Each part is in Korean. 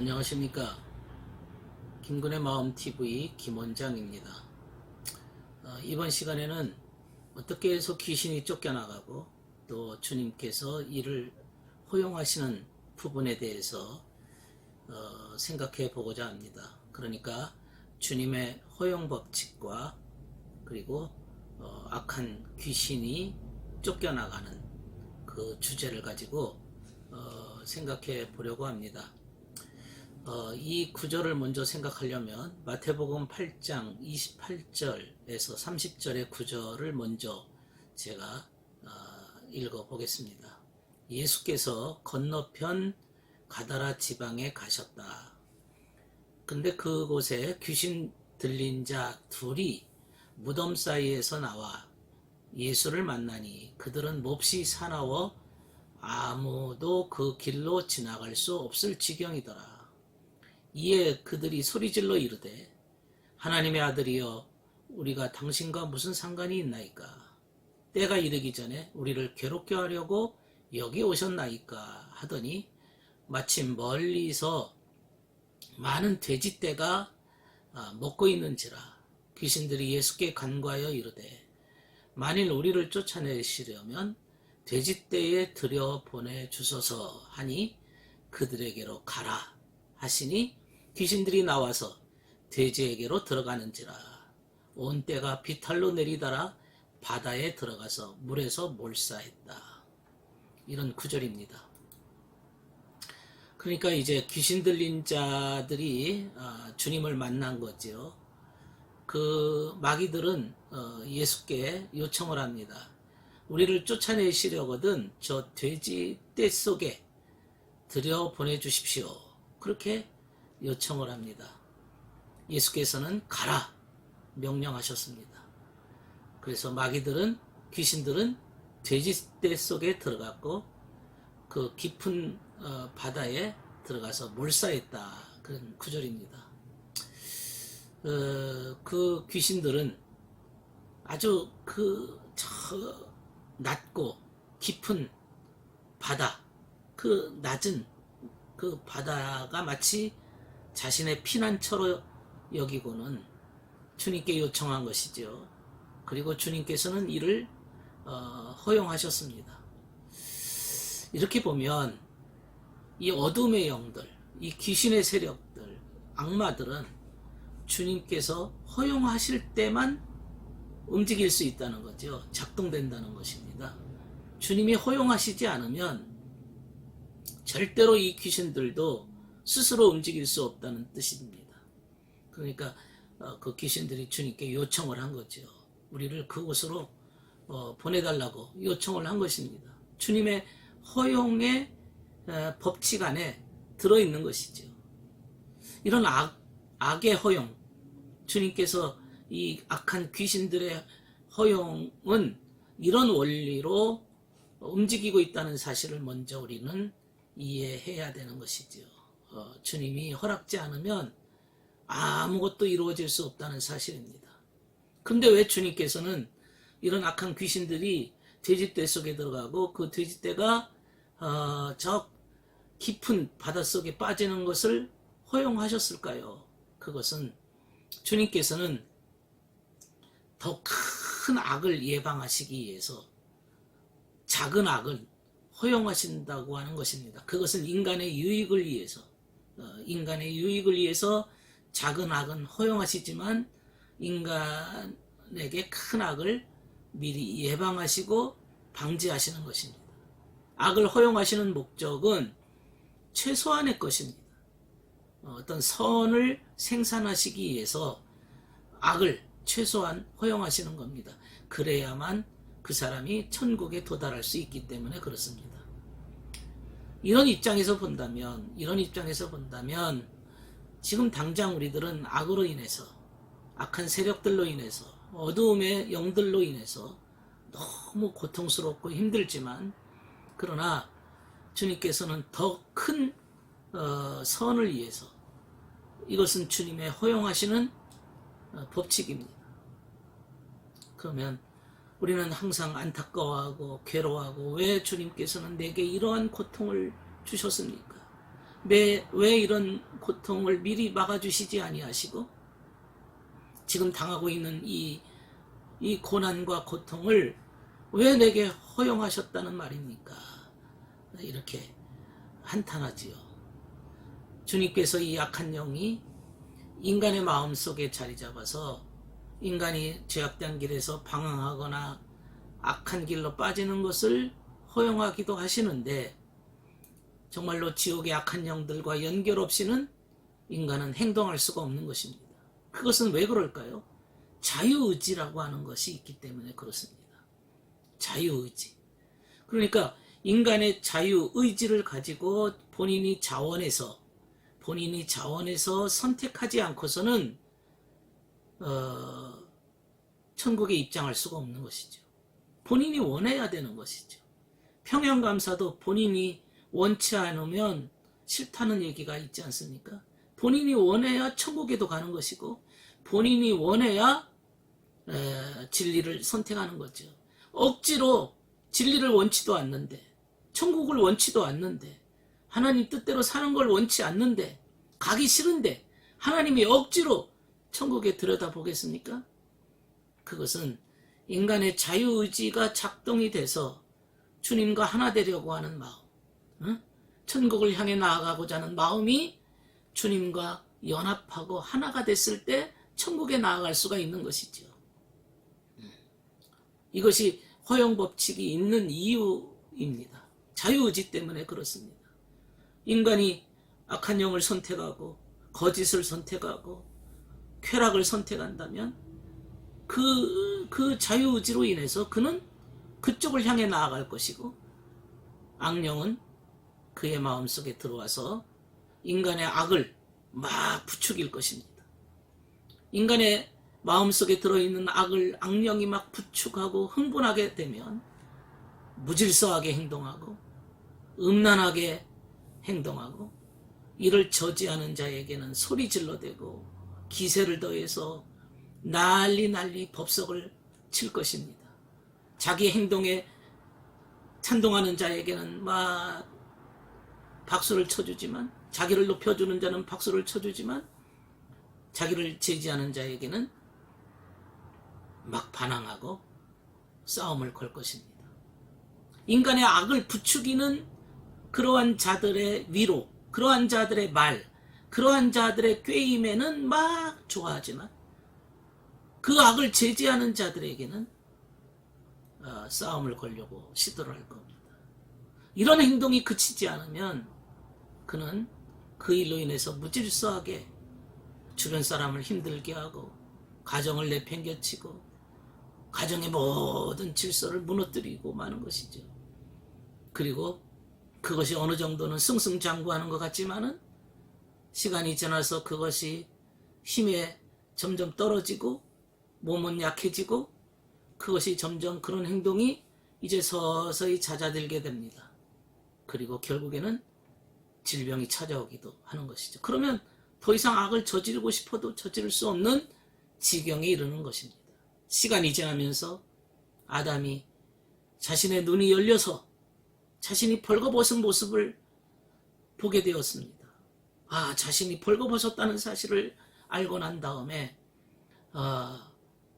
안녕하십니까. 김군의 마음TV 김원장입니다. 이번 시간에는 어떻게 해서 귀신이 쫓겨나가고 또 주님께서 이를 허용하시는 부분에 대해서 생각해 보고자 합니다. 그러니까 주님의 허용 법칙과 그리고 악한 귀신이 쫓겨나가는 그 주제를 가지고 생각해 보려고 합니다. 이 구절을 먼저 생각하려면 마태복음 8장 28절에서 30절의 구절을 먼저 제가 읽어 보겠습니다. 예수께서 건너편 가다라 지방에 가셨다. 근데 그곳에 귀신 들린 자 둘이 무덤 사이에서 나와 예수를 만나니 그들은 몹시 사나워 아무도 그 길로 지나갈 수 없을 지경이더라. 이에 그들이 소리질러 이르되 하나님의 아들이여 우리가 당신과 무슨 상관이 있나이까? 때가 이르기 전에 우리를 괴롭게 하려고 여기 오셨나이까? 하더니 마침 멀리서 많은 돼지떼가 먹고 있는지라. 귀신들이 예수께 간과하여 이르되 만일 우리를 쫓아내시려면 돼지떼에 들여보내 주소서 하니 그들에게로 가라 하시니 귀신들이 나와서 돼지에게로 들어가는지라. 온 떼가 비탈로 내리다라 바다에 들어가서 물에서 몰사했다. 이런 구절입니다. 그러니까 이제 귀신 들린 자들이 주님을 만난 거죠. 그 마귀들은 예수께 요청을 합니다. 우리를 쫓아내시려거든 저 돼지 떼 속에 들여 보내주십시오. 그렇게 요청을 합니다. 예수께서는 가라 명령하셨습니다. 그래서 마귀들은 귀신들은 돼지떼 속에 들어갔고 그 깊은 바다에 들어가서 몰사했다. 그런 구절입니다. 그 귀신들은 아주 낮고 깊은 바다, 그 낮은 그 바다가 마치 자신의 피난처로 여기고는 주님께 요청한 것이죠. 그리고 주님께서는 이를 허용하셨습니다. 이렇게 보면 이 어둠의 영들, 이 귀신의 세력들, 악마들은 주님께서 허용하실 때만 움직일 수 있다는 거죠. 작동된다는 것입니다. 주님이 허용하시지 않으면 절대로 이 귀신들도 스스로 움직일 수 없다는 뜻입니다. 그러니까 그 귀신들이 주님께 요청을 한 거죠. 우리를 그곳으로 보내달라고 요청을 한 것입니다. 주님의 허용의 법칙 안에 들어있는 것이죠. 이런 악의 허용, 주님께서 이 악한 귀신들의 허용은 이런 원리로 움직이고 있다는 사실을 먼저 우리는 이해해야 되는 것이죠. 주님이 허락지 않으면 아무것도 이루어질 수 없다는 사실입니다. 그런데 왜 주님께서는 이런 악한 귀신들이 돼지떼 속에 들어가고 그 돼지떼가 저 깊은 바닷속에 빠지는 것을 허용하셨을까요? 그것은 주님께서는 더 큰 악을 예방하시기 위해서 작은 악을 허용하신다고 하는 것입니다. 그것은 인간의 유익을 위해서 작은 악은 허용하시지만 인간에게 큰 악을 미리 예방하시고 방지하시는 것입니다. 악을 허용하시는 목적은 최소한의 것입니다. 어떤 선을 생산하시기 위해서 악을 최소한 허용하시는 겁니다. 그래야만 그 사람이 천국에 도달할 수 있기 때문에 그렇습니다. 이런 입장에서 본다면 지금 당장 우리들은 악으로 인해서, 악한 세력들로 인해서, 어두움의 영들로 인해서 너무 고통스럽고 힘들지만, 그러나 주님께서는 더 큰 선을 위해서, 이것은 주님의 허용하시는 법칙입니다. 그러면 우리는 항상 안타까워하고 괴로워하고 왜 주님께서는 내게 이러한 고통을 주셨습니까? 왜 이런 고통을 미리 막아주시지 아니하시고 지금 당하고 있는 이 고난과 고통을 왜 내게 허용하셨다는 말입니까? 이렇게 한탄하지요. 주님께서 이 악한 영이 인간의 마음속에 자리 잡아서 인간이 죄악된 길에서 방황하거나 악한 길로 빠지는 것을 허용하기도 하시는데 정말로 지옥의 악한 영들과 연결 없이는 인간은 행동할 수가 없는 것입니다. 그것은 왜 그럴까요? 자유의지라고 하는 것이 있기 때문에 그렇습니다. 자유의지. 그러니까 인간의 자유의지를 가지고 본인이 자원해서 선택하지 않고서는 천국에 입장할 수가 없는 것이죠. 본인이 원해야 되는 것이죠. 평양감사도 본인이 원치 않으면 싫다는 얘기가 있지 않습니까? 본인이 원해야 천국에도 가는 것이고 본인이 원해야 진리를 선택하는 거죠. 억지로 진리를 원치도 않는데 천국을 원치도 않는데 하나님 뜻대로 사는 걸 원치 않는데 가기 싫은데 하나님이 억지로 천국에 들여다보겠습니까? 그것은 인간의 자유의지가 작동이 돼서 주님과 하나 되려고 하는 마음, 천국을 향해 나아가고자 하는 마음이 주님과 연합하고 하나가 됐을 때 천국에 나아갈 수가 있는 것이죠. 이것이 허용법칙이 있는 이유입니다. 자유의지 때문에 그렇습니다. 인간이 악한 영을 선택하고 거짓을 선택하고 쾌락을 선택한다면 그 자유의지로 인해서 그는 그쪽을 향해 나아갈 것이고 악령은 그의 마음속에 들어와서 인간의 악을 막 부추길 것입니다. 인간의 마음속에 들어있는 악을 악령이 막 부축하고 흥분하게 되면 무질서하게 행동하고 음란하게 행동하고 이를 저지하는 자에게는 소리 질러대고 기세를 더해서 난리 법석을 칠 것입니다. 자기 행동에 찬동하는 자에게는 막 박수를 쳐주지만 자기를 높여주는 자는 박수를 쳐주지만 자기를 제지하는 자에게는 막 반항하고 싸움을 걸 것입니다. 인간의 악을 부추기는 그러한 자들의 위로, 그러한 자들의 말, 그러한 자들의 꾀임에는 막 좋아하지만 그 악을 제지하는 자들에게는 싸움을 걸려고 시도를 할 겁니다. 이런 행동이 그치지 않으면 그는 그 일로 인해서 무질서하게 주변 사람을 힘들게 하고 가정을 내팽개치고 가정의 모든 질서를 무너뜨리고 마는 것이죠. 그리고 그것이 어느 정도는 승승장구하는 것 같지만은 시간이 지나서 그것이 힘에 점점 떨어지고 몸은 약해지고 그것이 점점 그런 행동이 이제 서서히 잦아들게 됩니다. 그리고 결국에는 질병이 찾아오기도 하는 것이죠. 그러면 더 이상 악을 저지르고 싶어도 저지를 수 없는 지경에 이르는 것입니다. 시간이 지나면서 아담이 자신의 눈이 열려서 자신이 벌거벗은 모습을 보게 되었습니다. 자신이 벌거벗었다는 사실을 알고 난 다음에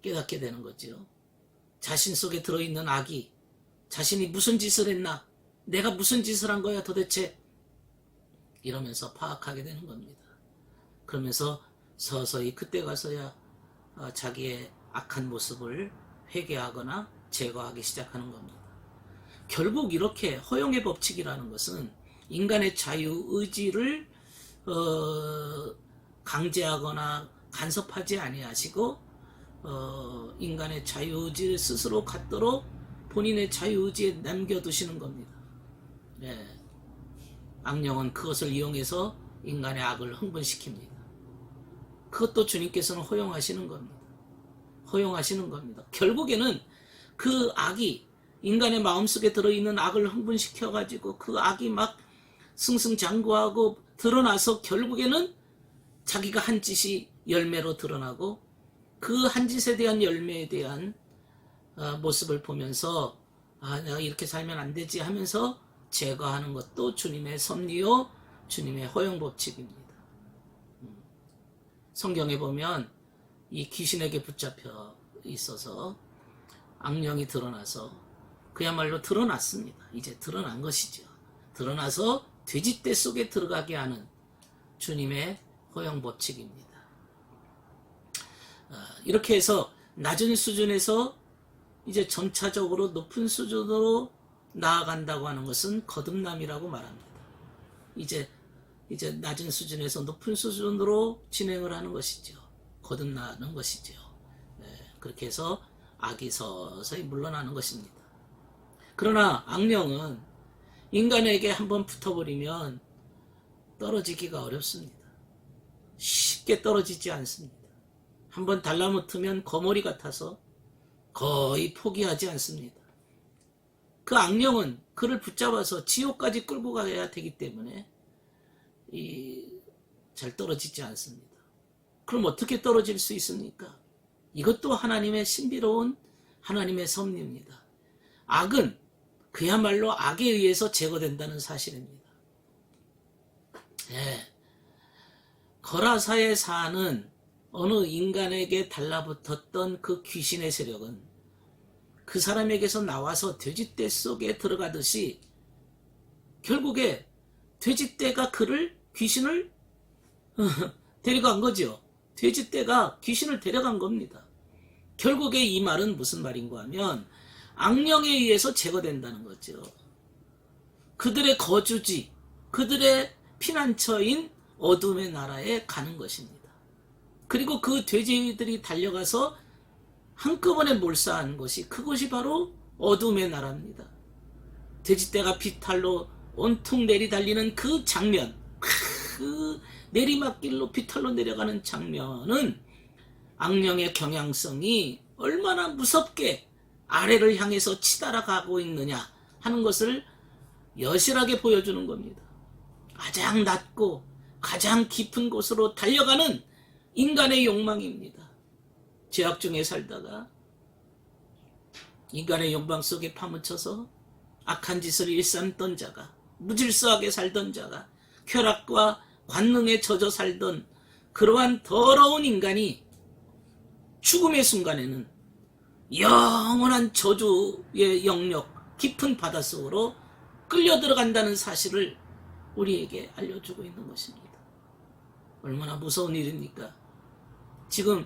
깨닫게 되는 거죠. 자신 속에 들어있는 악이 자신이 무슨 짓을 했나? 내가 무슨 짓을 한 거야 도대체? 이러면서 파악하게 되는 겁니다. 그러면서 서서히 그때 가서야 자기의 악한 모습을 회개하거나 제거하기 시작하는 겁니다. 결국 이렇게 허용의 법칙이라는 것은 인간의 자유의지를 강제하거나 간섭하지 아니하시고 인간의 자유의지를 스스로 갖도록 본인의 자유의지에 남겨두시는 겁니다. 네. 악령은 그것을 이용해서 인간의 악을 흥분시킵니다. 그것도 주님께서는 허용하시는 겁니다. 허용하시는 겁니다. 결국에는 그 악이 인간의 마음속에 들어있는 악을 흥분시켜가지고 그 악이 막 승승장구하고 드러나서 결국에는 자기가 한 짓이 열매로 드러나고 그 한 짓에 대한 열매에 대한 모습을 보면서 내가 이렇게 살면 안 되지 하면서 제거하는 것도 주님의 섭리요 주님의 허용 법칙입니다. 성경에 보면 이 귀신에게 붙잡혀 있어서 악령이 드러나서 그야말로 드러났습니다. 이제 드러난 것이죠. 드러나서 돼지떼 속에 들어가게 하는 주님의 허용 법칙입니다. 이렇게 해서 낮은 수준에서 이제 점차적으로 높은 수준으로 나아간다고 하는 것은 거듭남이라고 말합니다. 이제 낮은 수준에서 높은 수준으로 진행을 하는 것이죠. 거듭나는 것이죠. 그렇게 해서 악이 서서히 물러나는 것입니다. 그러나 악령은 인간에게 한번 붙어버리면 떨어지기가 어렵습니다. 쉽게 떨어지지 않습니다. 한번 달라붙으면 거머리 같아서 거의 포기하지 않습니다. 그 악령은 그를 붙잡아서 지옥까지 끌고 가야 되기 때문에 잘 떨어지지 않습니다. 그럼 어떻게 떨어질 수 있습니까? 이것도 하나님의 신비로운 하나님의 섭리입니다. 악은 그야말로 악에 의해서 제거된다는 사실입니다. 거라사에 사는 어느 인간에게 달라붙었던 그 귀신의 세력은 그 사람에게서 나와서 돼지떼 속에 들어가듯이 결국에 돼지떼가 귀신을 데려간 거죠. 돼지떼가 귀신을 데려간 겁니다. 결국에 이 말은 무슨 말인가 하면 악령에 의해서 제거된다는 거죠. 그들의 거주지, 그들의 피난처인 어둠의 나라에 가는 것입니다. 그리고 그 돼지들이 달려가서 한꺼번에 몰사한 것이 그것이 바로 어둠의 나라입니다. 돼지떼가 비탈로 온통 내리달리는 그 장면, 그 내리막길로 비탈로 내려가는 장면은 악령의 경향성이 얼마나 무섭게 아래를 향해서 치달아가고 있느냐 하는 것을 여실하게 보여주는 겁니다. 가장 낮고 가장 깊은 곳으로 달려가는 인간의 욕망입니다. 죄악 중에 살다가 인간의 욕망 속에 파묻혀서 악한 짓을 일삼던 자가, 무질서하게 살던 자가, 쾌락과 관능에 젖어 살던 그러한 더러운 인간이 죽음의 순간에는 영원한 저주의 영역, 깊은 바닷속으로 끌려 들어간다는 사실을 우리에게 알려주고 있는 것입니다. 얼마나 무서운 일입니까? 지금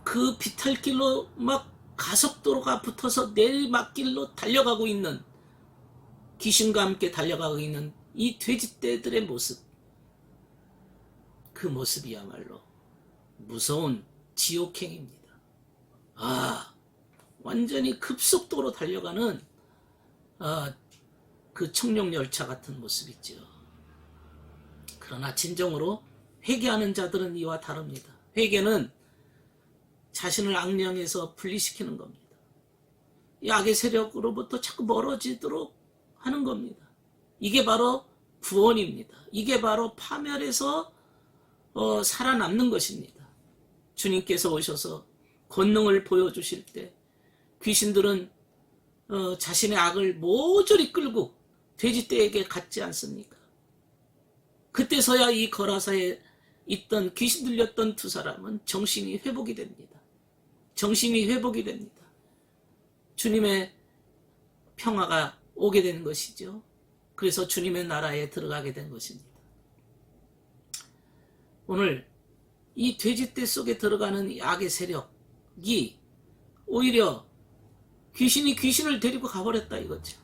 그 비탈길로 막 가속도로가 붙어서 내리막길로 달려가고 있는, 귀신과 함께 달려가고 있는 이 돼지떼들의 모습, 그 모습이야말로 무서운 지옥행입니다. 완전히 급속도로 달려가는 그 청룡열차 같은 모습이죠. 그러나 진정으로 회개하는 자들은 이와 다릅니다. 회개는 자신을 악령에서 분리시키는 겁니다. 이 악의 세력으로부터 자꾸 멀어지도록 하는 겁니다. 이게 바로 구원입니다. 이게 바로 파멸에서 살아남는 것입니다. 주님께서 오셔서 권능을 보여주실 때 귀신들은 자신의 악을 모조리 끌고 돼지떼에게 갔지 않습니까? 그때서야 이 거라사에 있던 귀신 들렸던 두 사람은 정신이 회복이 됩니다. 정신이 회복이 됩니다. 주님의 평화가 오게 되는 것이죠. 그래서 주님의 나라에 들어가게 된 것입니다. 오늘 이 돼지떼 속에 들어가는 이 악의 세력이 오히려 귀신이 귀신을 데리고 가버렸다 이거죠.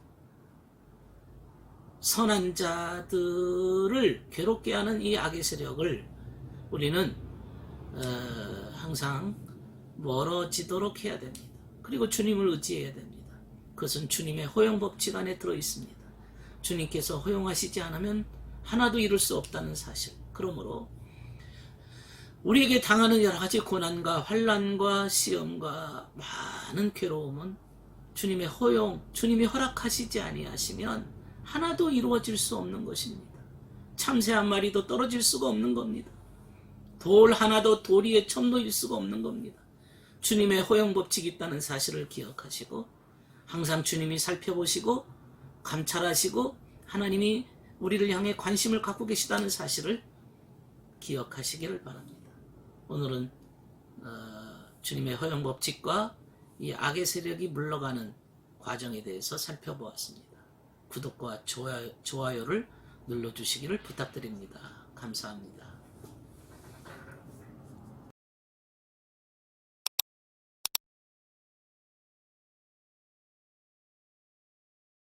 선한 자들을 괴롭게 하는 이 악의 세력을 우리는 항상 멀어지도록 해야 됩니다. 그리고 주님을 의지해야 됩니다. 그것은 주님의 허용 법칙 안에 들어있습니다. 주님께서 허용하시지 않으면 하나도 이룰 수 없다는 사실. 그러므로 우리에게 당하는 여러 가지 고난과 환난과 시험과 많은 괴로움은 주님의 허용, 주님이 허락하시지 아니하시면 하나도 이루어질 수 없는 것입니다. 참새 한 마리도 떨어질 수가 없는 겁니다. 돌 하나도 돌 위에 천 놓일 수가 없는 겁니다. 주님의 허용 법칙이 있다는 사실을 기억하시고 항상 주님이 살펴보시고 감찰하시고 하나님이 우리를 향해 관심을 갖고 계시다는 사실을 기억하시기를 바랍니다. 오늘은 주님의 허용 법칙과 이 악의 세력이 물러가는 과정에 대해서 살펴보았습니다. 구독과 좋아요를 눌러주시기를 부탁드립니다. 감사합니다.